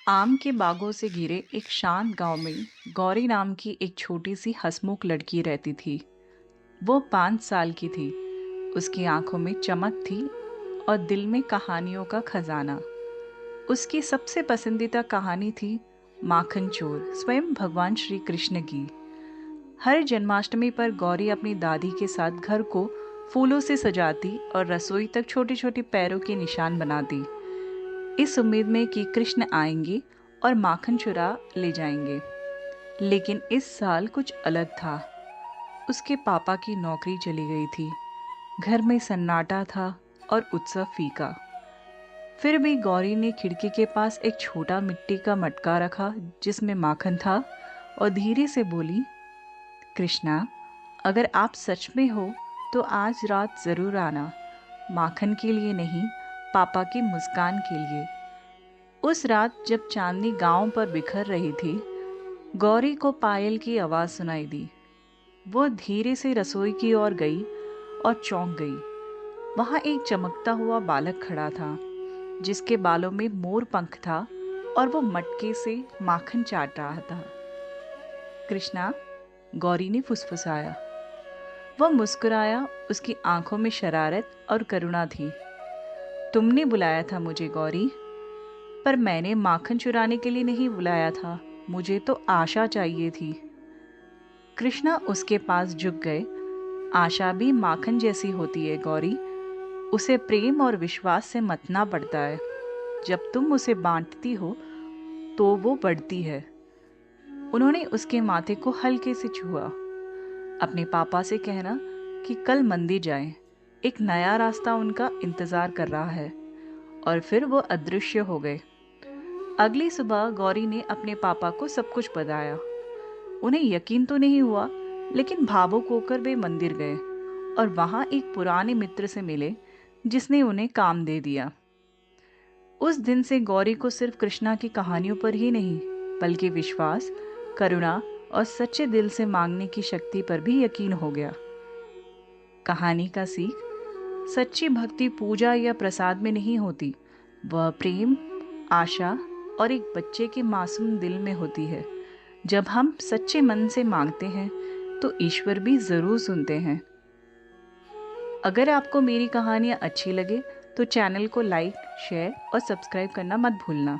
आम के बागों से घिरे एक शांत गांव में गौरी नाम की एक छोटी सी हंसमुख लड़की रहती थी। वो 5 साल की थी। उसकी आंखों में चमक थी और दिल में कहानियों का खजाना। उसकी सबसे पसंदीदा कहानी थी माखन चोर, स्वयं भगवान श्री कृष्ण की। हर जन्माष्टमी पर गौरी अपनी दादी के साथ घर को फूलों से सजाती और रसोई तक छोटे छोटे पैरों के निशान बनाती, इस उम्मीद में कि कृष्ण आएंगे और माखन चुरा ले जाएंगे। लेकिन इस साल कुछ अलग था। उसके पापा की नौकरी चली गई थी। घर में सन्नाटा था और उत्सव फीका। फिर भी गौरी ने खिड़की के पास एक छोटा मिट्टी का मटका रखा जिसमें माखन था और धीरे से बोली, कृष्णा, अगर आप सच में हो तो आज रात जरूर आना। माखन के लिए नहीं, पापा की मुस्कान के लिए। उस रात जब चांदनी गांव पर बिखर रही थी, गौरी को पायल की आवाज सुनाई दी। वो धीरे से रसोई की ओर गई और चौंक गई। वहां एक चमकता हुआ बालक खड़ा था जिसके बालों में मोर पंख था और वो मटके से माखन चाट रहा था। कृष्णा, गौरी ने फुसफुसाया। वह मुस्कुराया। उसकी आंखों में शरारत और करुणा थी। तुमने बुलाया था मुझे गौरी, पर मैंने माखन चुराने के लिए नहीं बुलाया था। मुझे तो आशा चाहिए थी। कृष्णा उसके पास झुक गए। आशा भी माखन जैसी होती है गौरी। उसे प्रेम और विश्वास से मतना पड़ता है। जब तुम उसे बांटती हो तो वो बढ़ती है। उन्होंने उसके माथे को हल्के से छुआ। अपने पापा से कहना कि कल मंदिर जाएं। एक नया रास्ता उनका इंतजार कर रहा है। और फिर वो अदृश्य हो गए। अगली सुबह गौरी ने अपने पापा को सब कुछ बताया। उन्हें यकीन तो नहीं हुआ, लेकिन भावुक होकर वे मंदिर गए और वहां एक पुराने मित्र से मिले जिसने उन्हें काम दे दिया। उस दिन से गौरी को सिर्फ कृष्णा की कहानियों पर ही नहीं, बल्कि विश्वास, करुणा और सच्चे दिल से मांगने की शक्ति पर भी यकीन हो गया। कहानी का सीख: सच्ची भक्ति पूजा या प्रसाद में नहीं होती, वह प्रेम, आशा और एक बच्चे के मासूम दिल में होती है। जब हम सच्चे मन से मांगते हैं तो ईश्वर भी जरूर सुनते हैं। अगर आपको मेरी कहानियाँ अच्छी लगे तो चैनल को लाइक, शेयर और सब्सक्राइब करना मत भूलना।